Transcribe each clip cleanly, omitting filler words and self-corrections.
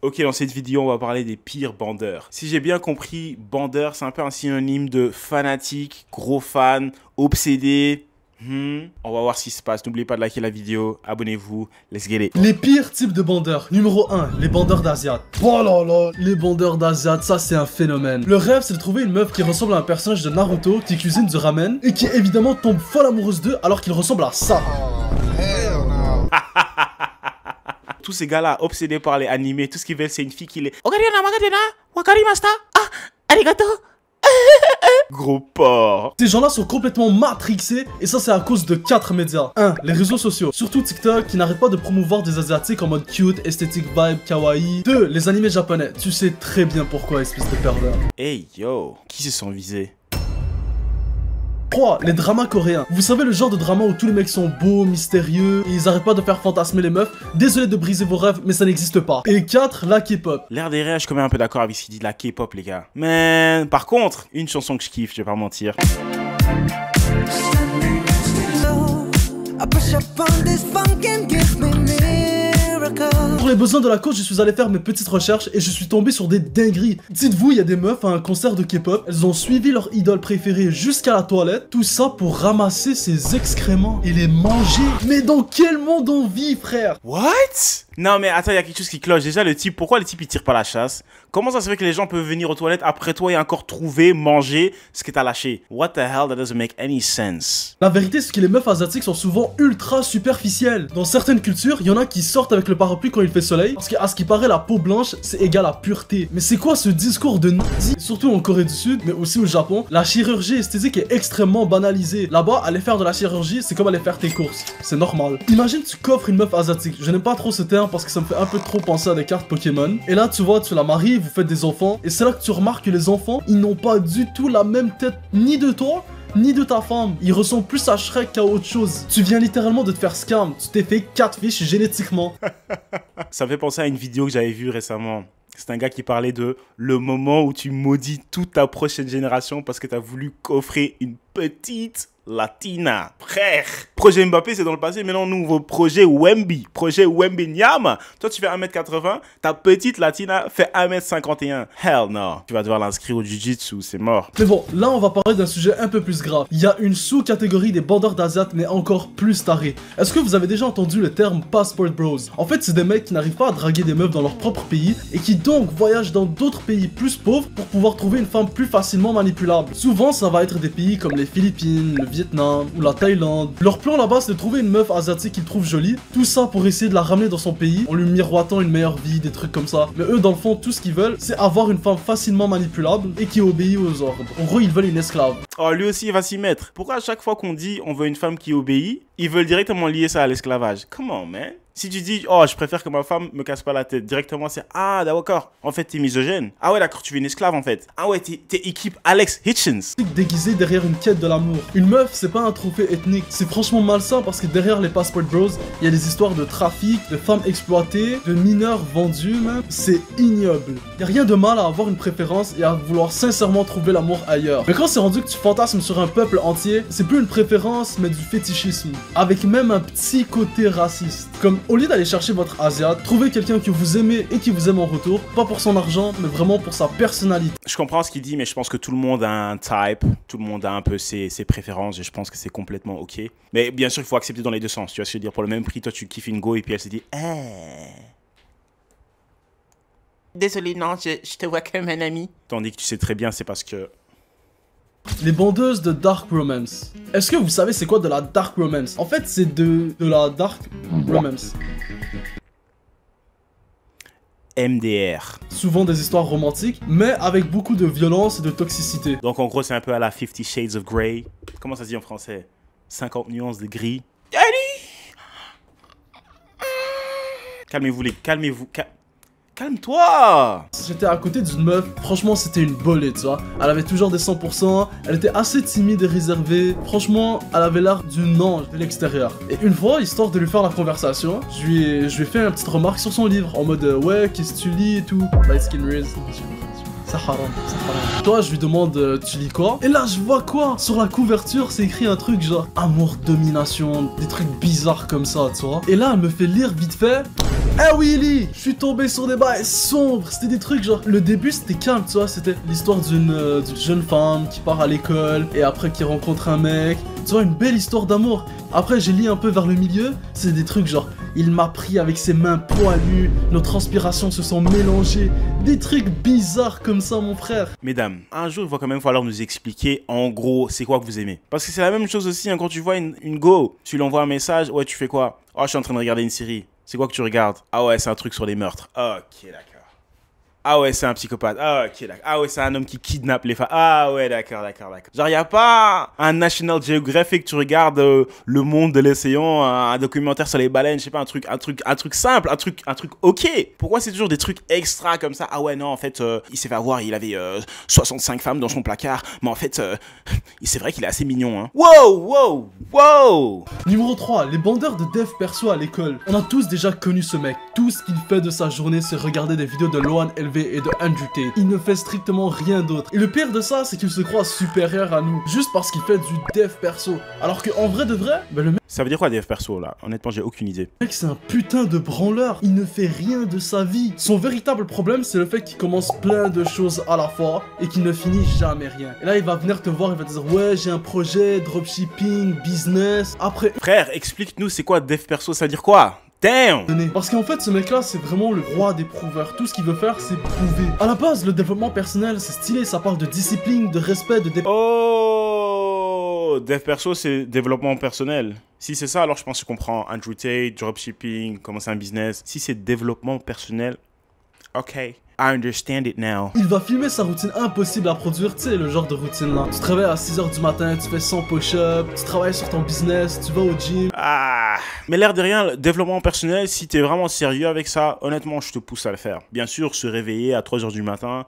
Ok, dans cette vidéo, on va parler des pires bandeurs. Si j'ai bien compris, bandeur, c'est un peu un synonyme de fanatique, gros fan, obsédé. On va voir ce qui se passe. N'oubliez pas de liker la vidéo, abonnez-vous, let's get it. Les pires types de bandeurs. Numéro 1, les bandeurs d'Asiat. Oh là là, les bandeurs d'Asiat, ça c'est un phénomène. Le rêve, c'est de trouver une meuf qui ressemble à un personnage de Naruto qui cuisine du ramen et qui évidemment tombe folle amoureuse d'eux alors qu'il ressemble à ça. Tous ces gars-là, obsédés par les animés, tout ce qu'ils veulent, c'est une fille qui les... Wakarimasta. Ah, arigato. Gros porc. Ces gens-là sont complètement matrixés et ça c'est à cause de 4 médias. 1. Les réseaux sociaux, surtout TikTok qui n'arrête pas de promouvoir des asiatiques en mode cute, esthétique vibe, kawaii. 2. Les animés japonais, tu sais très bien pourquoi, espèce de pervers. Hey yo, qui se sont visés? 3. Les dramas coréens. Vous savez le genre de drama où tous les mecs sont beaux, mystérieux, et ils arrêtent pas de faire fantasmer les meufs. Désolé de briser vos rêves, mais ça n'existe pas. Et 4. La K-pop. L'air des rêves, je suis quand même un peu d'accord avec ce qu'il dit de la K-pop, les gars. Mais par contre, une chanson que je kiffe, je vais pas mentir. Pour les besoins de la cause, je suis allé faire mes petites recherches et je suis tombé sur des dingueries. Dites-vous, il y a des meufs à un concert de K-pop, elles ont suivi leur idole préférée jusqu'à la toilette, tout ça pour ramasser ses excréments et les manger. Mais dans quel monde on vit, frère? What? Non mais attends, il y a quelque chose qui cloche. Déjà le type, pourquoi le type il tire pas la chasse? Comment ça se fait que les gens peuvent venir aux toilettes après toi et encore trouver, manger ce que t'as lâché? What the hell, that doesn't make any sense. La vérité c'est que les meufs asiatiques sont souvent ultra superficielles. Dans certaines cultures, il y en a qui sortent avec le parapluie quand il fait soleil, parce qu'à ce qui paraît la peau blanche c'est égal à pureté. Mais c'est quoi ce discours de nazi? Surtout en Corée du Sud, mais aussi au Japon, la chirurgie esthétique est extrêmement banalisée. Là-bas, aller faire de la chirurgie, c'est comme aller faire tes courses. C'est normal. Imagine tu coffres une meuf asiatique. Je n'aime pas trop ce terme parce que ça me fait un peu trop penser à des cartes Pokémon. Et là, tu vois, tu la maries, vous faites des enfants. Et c'est là que tu remarques que les enfants, ils n'ont pas du tout la même tête ni de toi, ni de ta femme. Ils ressemblent plus à Shrek qu'à autre chose. Tu viens littéralement de te faire scam. Tu t'es fait catfish génétiquement. Ça me fait penser à une vidéo que j'avais vue récemment. C'est un gars qui parlait de le moment où tu maudis toute ta prochaine génération parce que t'as voulu coffrer une petite Latina. Frère. Projet Mbappé, c'est dans le passé. Maintenant, nouveau projet Wemby. Projet Wemby Nyama. Toi, tu fais 1m80. Ta petite Latina fait 1m51. Hell no. Tu vas devoir l'inscrire au Jiu-Jitsu. C'est mort. Mais bon, là, on va parler d'un sujet un peu plus grave. Il y a une sous-catégorie des bandeurs d'Asiat, mais encore plus tarés. Est-ce que vous avez déjà entendu le terme Passport Bros? En fait, c'est des mecs qui n'arrivent pas à draguer des meufs dans leur propre pays et qui donc voyagent dans d'autres pays plus pauvres pour pouvoir trouver une femme plus facilement manipulable. Souvent, ça va être des pays comme les Philippines, le Vietnam ou la Thaïlande. Leur plan là-bas, c'est de trouver une meuf asiatique qu'ils trouvent jolie, tout ça pour essayer de la ramener dans son pays en lui miroitant une meilleure vie, des trucs comme ça. Mais eux, dans le fond, tout ce qu'ils veulent, c'est avoir une femme facilement manipulable et qui obéit aux ordres. En gros, ils veulent une esclave. Oh, lui aussi, il va s'y mettre. Pourquoi à chaque fois qu'on dit on veut une femme qui obéit, ils veulent directement lier ça à l'esclavage? Come on, man. Si tu dis, oh, je préfère que ma femme me casse pas la tête, directement c'est, ah, d'accord, en fait, t'es misogyne. Ah ouais, d'accord, tu veux une esclave, en fait. Ah ouais, t'es équipe Alex Hitchens. Déguisé derrière une quête de l'amour. Une meuf, c'est pas un trophée ethnique. C'est franchement malsain parce que derrière les Passport Bros, il y a des histoires de trafic, de femmes exploitées, de mineurs vendus, même. C'est ignoble. Y a rien de mal à avoir une préférence et à vouloir sincèrement trouver l'amour ailleurs. Mais quand c'est rendu que tu fantasmes sur un peuple entier, c'est plus une préférence, mais du fétichisme. Avec même un petit côté raciste. Comme au lieu d'aller chercher votre Asiat, trouvez quelqu'un que vous aimez et qui vous aime en retour, pas pour son argent, mais vraiment pour sa personnalité. Je comprends ce qu'il dit, mais je pense que tout le monde a un type, tout le monde a un peu ses préférences, et je pense que c'est complètement ok. Mais bien sûr, il faut accepter dans les deux sens, tu vois ce que je veux dire, pour le même prix, toi tu kiffes une go et puis elle se dit, désolé, non, je te vois comme un ami. Tandis que tu sais très bien, c'est parce que... Les bandeuses de Dark Romance. Est-ce que vous savez c'est quoi de la Dark Romance? En fait, c'est de la Dark Romance. MDR. Souvent des histoires romantiques, mais avec beaucoup de violence et de toxicité. Donc en gros, c'est un peu à la 50 Shades of Grey. Comment ça se dit en français? 50 nuances de gris. Calmez-vous, calmez-vous. Calme-toi! J'étais à côté d'une meuf, franchement c'était une bolée, tu vois. Elle avait toujours des 100%, elle était assez timide et réservée. Franchement, elle avait l'air d'une ange de l'extérieur. Et une fois, histoire de lui faire la conversation, je lui ai fait une petite remarque sur son livre, en mode ouais, qu'est-ce que tu lis et tout. Light Skin Riz. C'est haram, c'est haram. Toi, je lui demande, tu lis quoi? Et là, je vois quoi? Sur la couverture, c'est écrit un truc genre amour, domination, des trucs bizarres comme ça, tu vois. Et là, elle me fait lire vite fait. Eh Willy, je suis tombé sur des bails sombres. C'était des trucs genre, le début c'était calme, tu vois, c'était l'histoire d'une jeune femme qui part à l'école et après qui rencontre un mec. Tu vois, une belle histoire d'amour. Après j'ai lu un peu vers le milieu, c'est des trucs genre, il m'a pris avec ses mains poilues, nos transpirations se sont mélangées, des trucs bizarres comme ça mon frère. Mesdames, un jour il va quand même falloir nous expliquer en gros c'est quoi que vous aimez. Parce que c'est la même chose aussi hein, quand tu vois une go, tu lui envoies un message, ouais tu fais quoi? Oh je suis en train de regarder une série. C'est quoi que tu regardes? Ah ouais c'est un truc sur les meurtres. Ok d'accord. Ah ouais, c'est un psychopathe. Ah ok, d'accord. Ah ouais, c'est un homme qui kidnappe les femmes. Ah ouais, d'accord. Genre, y a pas un National Geographic, tu regardes Le Monde de l'océan, un documentaire sur les baleines, je sais pas, un truc simple, un truc ok. Pourquoi c'est toujours des trucs extra comme ça? Ah ouais, non, en fait, il s'est fait avoir, il avait 65 femmes dans son placard, mais en fait, c'est vrai qu'il est assez mignon, hein. Wow. Numéro 3, les bandeurs de dev perso à l'école. On a tous déjà connu ce mec. Tout ce qu'il fait de sa journée, c'est regarder des vidéos de Lohan LV et de Andrew Tate. Il ne fait strictement rien d'autre. Et le pire de ça, c'est qu'il se croit supérieur à nous, juste parce qu'il fait du dev perso. Alors qu'en vrai de vrai, bah le mec... Ça veut dire quoi dev perso là? Honnêtement, j'ai aucune idée. Le mec c'est un putain de branleur. Il ne fait rien de sa vie. Son véritable problème, c'est le fait qu'il commence plein de choses à la fois et qu'il ne finit jamais rien. Et là, il va venir te voir, il va te dire ouais, j'ai un projet, dropshipping, business. Après... Frère, explique-nous c'est quoi dev perso, ça veut dire quoi? Damn! Parce qu'en fait, ce mec-là, c'est vraiment le roi des prouveurs. Tout ce qu'il veut faire, c'est prouver. À la base, le développement personnel, c'est stylé. Ça parle de discipline, de respect, de... Oh! Dev perso, c'est développement personnel. Si c'est ça, alors je pense que je comprends. Andrew Tate, dropshipping, commencer un business. Si c'est développement personnel, ok. I understand it now. Il va filmer sa routine impossible à produire, tu sais, le genre de routine là. Tu te réveilles à 6h du matin, tu fais 100 push-ups, tu travailles sur ton business, tu vas au gym. Ah, mais l'air de rien, le développement personnel, si t'es vraiment sérieux avec ça, honnêtement, je te pousse à le faire. Bien sûr, se réveiller à 3h du matin,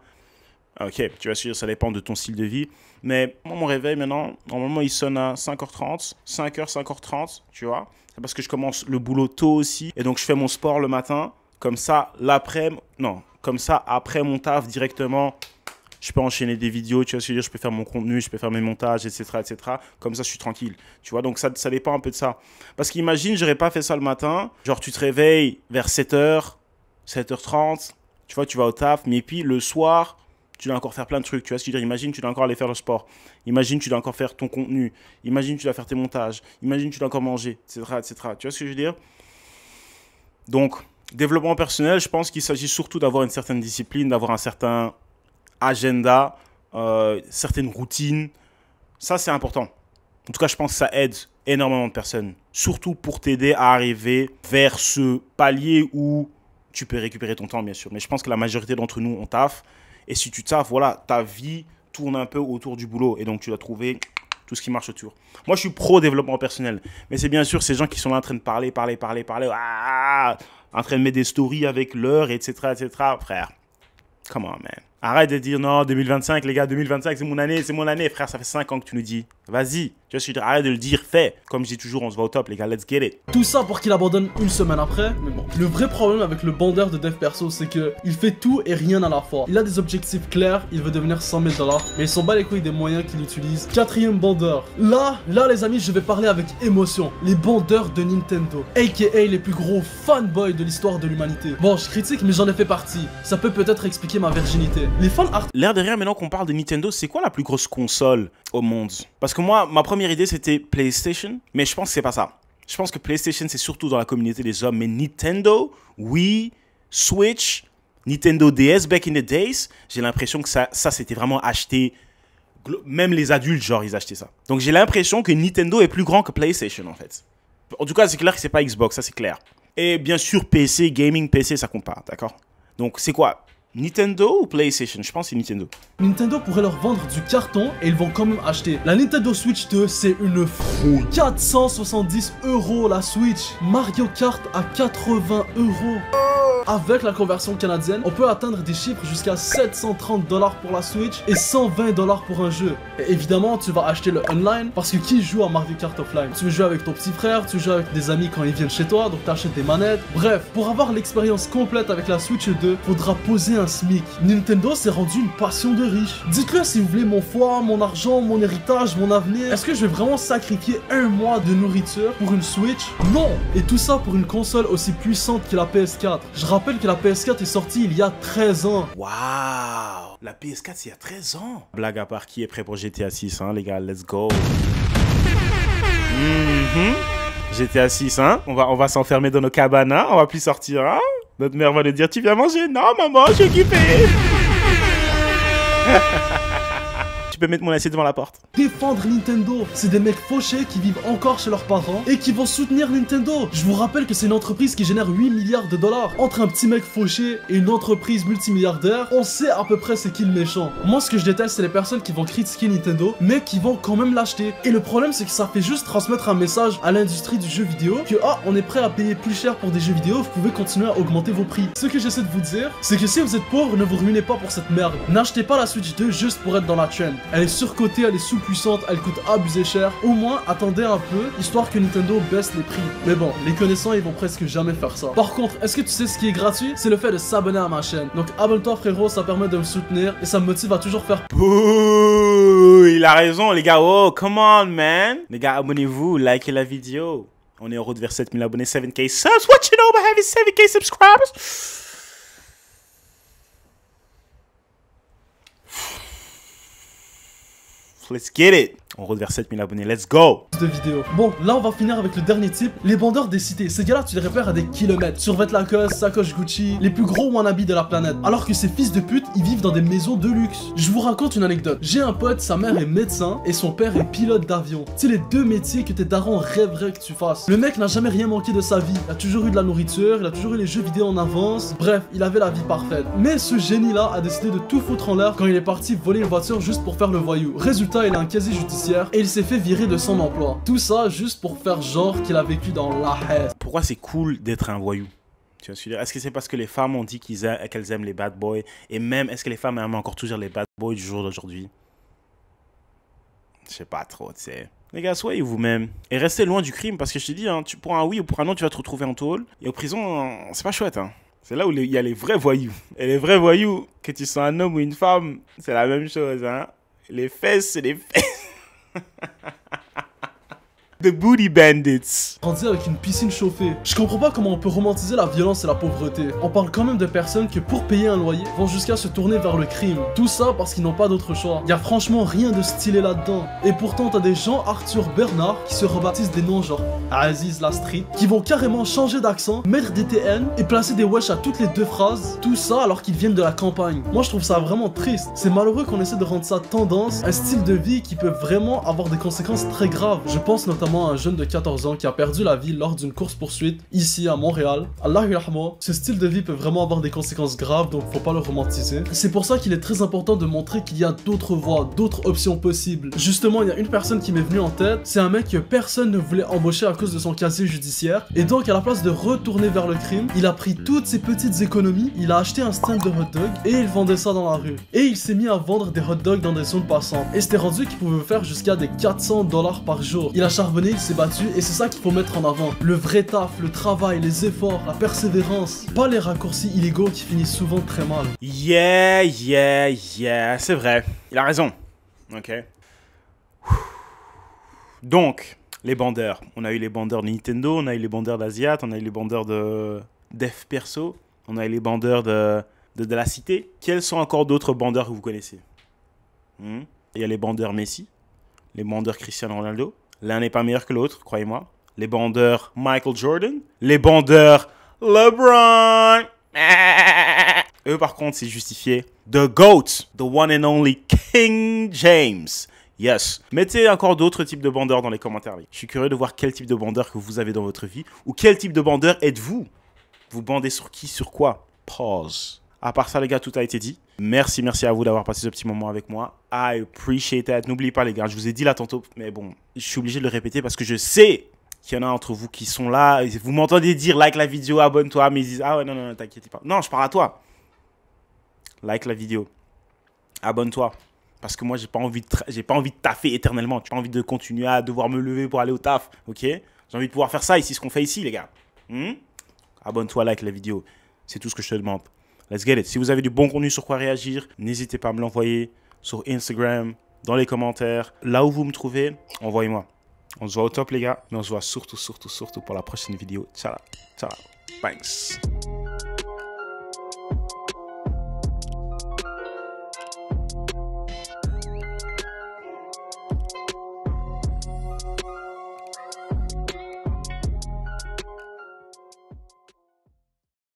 ok, tu vas suivre, ça dépend de ton style de vie. Mais moi, mon réveil maintenant, normalement, il sonne à 5h30, 5h30, tu vois. C'est parce que je commence le boulot tôt aussi. Et donc, je fais mon sport le matin. Comme ça, comme ça, après mon taf, directement, je peux enchaîner des vidéos, tu vois ce que je veux dire, je peux faire mon contenu, je peux faire mes montages, etc., etc. Comme ça, je suis tranquille, tu vois. Donc, ça dépend un peu de ça. Parce qu'imagine, j'aurais pas fait ça le matin. Genre, tu te réveilles vers 7h, 7h30, tu vois, tu vas au taf. Mais puis, le soir, tu dois encore faire plein de trucs, tu vois ce que je veux dire. Imagine, tu dois encore aller faire le sport. Imagine, tu dois encore faire ton contenu. Imagine, tu dois faire tes montages. Imagine, tu dois encore manger, etc., etc. Tu vois ce que je veux dire? Donc... développement personnel, je pense qu'il s'agit surtout d'avoir une certaine discipline, d'avoir un certain agenda, certaines routines. Ça, c'est important. En tout cas, je pense que ça aide énormément de personnes. Surtout pour t'aider à arriver vers ce palier où tu peux récupérer ton temps, bien sûr. Mais je pense que la majorité d'entre nous, on taffe. Et si tu taffes, voilà, ta vie tourne un peu autour du boulot. Et donc, tu dois trouver tout ce qui marche autour. Moi, je suis pro développement personnel. Mais c'est bien sûr ces gens qui sont là en train de parler, en train de mettre des stories avec l'heure, etc., etc. Frère, come on, man. Arrête de dire non, 2025, les gars, 2025, c'est mon année. Frère, ça fait 5 ans que tu nous dis. Vas-y, tu vois, je arrête de le dire, fais. Comme je dis toujours, on se va au top, les gars, let's get it. Tout ça pour qu'il abandonne une semaine après, mais bon. Le vrai problème avec le bandeur de dev perso, c'est que il fait tout et rien à la fois. Il a des objectifs clairs, il veut devenir 100 000 $, mais il s'en bat les couilles des moyens qu'il utilise. Quatrième bandeur. Là, les amis, je vais parler avec émotion. Les bandeurs de Nintendo, aka les plus gros fanboys de l'histoire de l'humanité. Bon, je critique, mais j'en ai fait partie. Ça peut peut-être expliquer ma virginité. Les fans art... L'air de rien, maintenant qu'on parle de Nintendo, c'est quoi la plus grosse console au monde? Parce que moi, ma première idée, c'était PlayStation, mais je pense que c'est pas ça. Je pense que PlayStation, c'est surtout dans la communauté des hommes, mais Nintendo, Wii, Switch, Nintendo DS back in the days, j'ai l'impression que ça c'était vraiment acheté, même les adultes, genre, ils achetaient ça. Donc j'ai l'impression que Nintendo est plus grand que PlayStation, en fait. En tout cas, c'est clair que c'est pas Xbox, ça c'est clair. Et bien sûr, PC, gaming, PC, ça compte pas, d'accord? Donc c'est quoi? Nintendo ou PlayStation? Je pense que c'est Nintendo. Nintendo pourrait leur vendre du carton et ils vont quand même acheter. La Nintendo Switch 2, c'est une fraude. 470 € la Switch. Mario Kart à 80 €. avec la conversion canadienne, on peut atteindre des chiffres jusqu'à 730 $ pour la Switch et 120 $ pour un jeu. Et évidemment, tu vas acheter le online parce que qui joue à Mario Kart Offline? Tu veux jouer avec ton petit frère, tu veux jouer avec des amis quand ils viennent chez toi, donc t'achètes des manettes. Bref, pour avoir l'expérience complète avec la Switch 2, faudra poser un SMIC. Nintendo s'est rendu une passion de riche. Dites-le si vous voulez mon foie, mon argent, mon héritage, mon avenir. Est-ce que je vais vraiment sacrifier un mois de nourriture pour une Switch? Non! Et tout ça pour une console aussi puissante que la PS4. Je rappelle que la PS4 est sortie il y a 13 ans. Waouh! La PS4, c'est il y a 13 ans. Blague à part, qui est prêt pour GTA 6, hein, les gars? Let's go. GTA 6, hein? On va s'enfermer dans nos cabanas, on va plus sortir, hein? Notre mère va nous dire, tu viens manger? Non, maman, je suis occupée. Tu peux mettre mon assiette devant la porte. Défendre Nintendo, c'est des mecs fauchés qui vivent encore chez leurs parents et qui vont soutenir Nintendo. Je vous rappelle que c'est une entreprise qui génère 8 milliards de dollars. Entre un petit mec fauché et une entreprise multimilliardaire, on sait à peu près c'est qui le méchant. Moi, ce que je déteste, c'est les personnes qui vont critiquer Nintendo, mais qui vont quand même l'acheter. Et le problème, c'est que ça fait juste transmettre un message à l'industrie du jeu vidéo que, ah, on est prêt à payer plus cher pour des jeux vidéo, vous pouvez continuer à augmenter vos prix. Ce que j'essaie de vous dire, c'est que si vous êtes pauvre, ne vous ruinez pas pour cette merde. N'achetez pas la Switch 2 juste pour être dans la trend. Elle est surcotée, elle est sous-puissante, elle coûte abusé cher. Au moins, attendez un peu, histoire que Nintendo baisse les prix. Mais bon, les connaissants, ils vont presque jamais faire ça. Par contre, est-ce que tu sais ce qui est gratuit? C'est le fait de s'abonner à ma chaîne. Donc abonne-toi frérot, ça permet de me soutenir et ça me motive à toujours faire... Bouh, il a raison les gars, oh, come on man. Les gars, abonnez-vous, likez la vidéo. On est en route vers 7000 abonnés, 7K subs. What you know about having 7K subscribers? Let's get it. On roule vers 7000 abonnés, let's go. De vidéos. Bon, là on va finir avec le dernier type, les bandeurs des cités. Ces gars-là, tu les repères à des kilomètres. Survêtements Lacoste, sacoche Gucci, les plus gros wannabes de la planète. Alors que ces fils de pute, ils vivent dans des maisons de luxe. Je vous raconte une anecdote. J'ai un pote, sa mère est médecin et son père est pilote d'avion. C'est les deux métiers que tes darons rêveraient que tu fasses. Le mec n'a jamais rien manqué de sa vie. Il a toujours eu de la nourriture, il a toujours eu les jeux vidéo en avance. Bref, il avait la vie parfaite. Mais ce génie-là a décidé de tout foutre en l'air quand il est parti voler une voiture juste pour faire le voyou. Résultat, il a un casier judiciaire et il s'est fait virer de son emploi. Tout ça juste pour faire genre qu'il a vécu dans la haine. Pourquoi c'est cool d'être un voyou? Tu vois ce que je veux dire? Est-ce que c'est parce que les femmes ont dit qu'elles aiment les bad boys? Et même, est-ce que les femmes aiment encore toujours les bad boys du jour d'aujourd'hui? Je sais pas trop, tu sais. Les gars, soyez vous-même. Et restez loin du crime, parce que je te dis, hein, pour un oui ou pour un non, tu vas te retrouver en tôle. Et en prison, c'est pas chouette, hein. C'est là où il y a les vrais voyous. Et les vrais voyous, que tu sois un homme ou une femme, c'est la même chose, hein. Les fesses, c'est les fesses. The Booty Bandits. Grandi avec une piscine chauffée. Je comprends pas comment on peut romantiser la violence et la pauvreté. On parle quand même de personnes qui, pour payer un loyer, vont jusqu'à se tourner vers le crime. Tout ça parce qu'ils n'ont pas d'autre choix. Y a franchement rien de stylé là-dedans. Et pourtant, t'as des gens Arthur Bernard qui se rebaptisent des noms genre Aziz La Street, qui vont carrément changer d'accent, mettre des TN et placer des wesh à toutes les deux phrases. Tout ça alors qu'ils viennent de la campagne. Moi, je trouve ça vraiment triste. C'est malheureux qu'on essaie de rendre ça tendance, un style de vie qui peut vraiment avoir des conséquences très graves. Je pense notamment à un jeune de 14 ans qui a perdu la vie lors d'une course-poursuite ici à Montréal. Allah yarhamou. Ce style de vie peut vraiment avoir des conséquences graves, donc faut pas le romantiser. C'est pour ça qu'il est très important de montrer qu'il y a d'autres voies, d'autres options possibles. Justement, il y a une personne qui m'est venue en tête, c'est un mec que personne ne voulait embaucher à cause de son casier judiciaire, et donc à la place de retourner vers le crime, il a pris toutes ses petites économies, il a acheté un stand de hot dog et il vendait ça dans la rue. Et il s'est mis à vendre des hot dogs dans des zones passantes. Et c'était rendu qu'il pouvait faire jusqu'à des 400 $ par jour. Il a charbonné, il s'est battu et c'est ça qu'il faut mettre en avant. Le vrai taf, le travail, les efforts, la persévérance. Pas les raccourcis illégaux qui finissent souvent très mal. Yeah, c'est vrai. Il a raison. Ok. Donc, les bandeurs. On a eu les bandeurs de Nintendo, on a eu les bandeurs d'Asiat, on a eu les bandeurs de Def Perso, on a eu les bandeurs de la cité. Quels sont encore d'autres bandeurs que vous connaissez? Il y a les bandeurs Messi, les bandeurs Cristiano Ronaldo. L'un n'est pas meilleur que l'autre, croyez-moi. Les bandeurs Michael Jordan, les bandeurs LeBron. Eux, par contre, c'est justifié. The GOAT, the one and only King James. Yes. Mettez encore d'autres types de bandeurs dans les commentaires. Je suis curieux de voir quel type de bandeur que vous avez dans votre vie. Ou quel type de bandeur êtes-vous? Vous bandez sur qui, sur quoi? Pause. À part ça, les gars, tout a été dit. Merci à vous d'avoir passé ce petit moment avec moi. I appreciate that. N'oubliez pas, les gars, je vous ai dit là tantôt, mais bon, je suis obligé de le répéter parce que je sais qu'il y en a entre vous qui sont là. Vous m'entendez dire like la vidéo, abonne-toi, mais ils disent ah ouais, non, non, t'inquiète pas. Non, je parle à toi. Like la vidéo. Abonne-toi. Parce que moi, j'ai pas envie de taffer éternellement. J'ai pas envie de continuer à devoir me lever pour aller au taf. Ok? J'ai envie de pouvoir faire ça ici, ce qu'on fait ici, les gars. Abonne-toi, like la vidéo. C'est tout ce que je te demande. Let's get it. Si vous avez du bon contenu sur quoi réagir, n'hésitez pas à me l'envoyer sur Instagram, dans les commentaires. Là où vous me trouvez, envoyez-moi. On se voit au top, les gars. Mais on se voit surtout pour la prochaine vidéo. Ciao. Ciao. Thanks.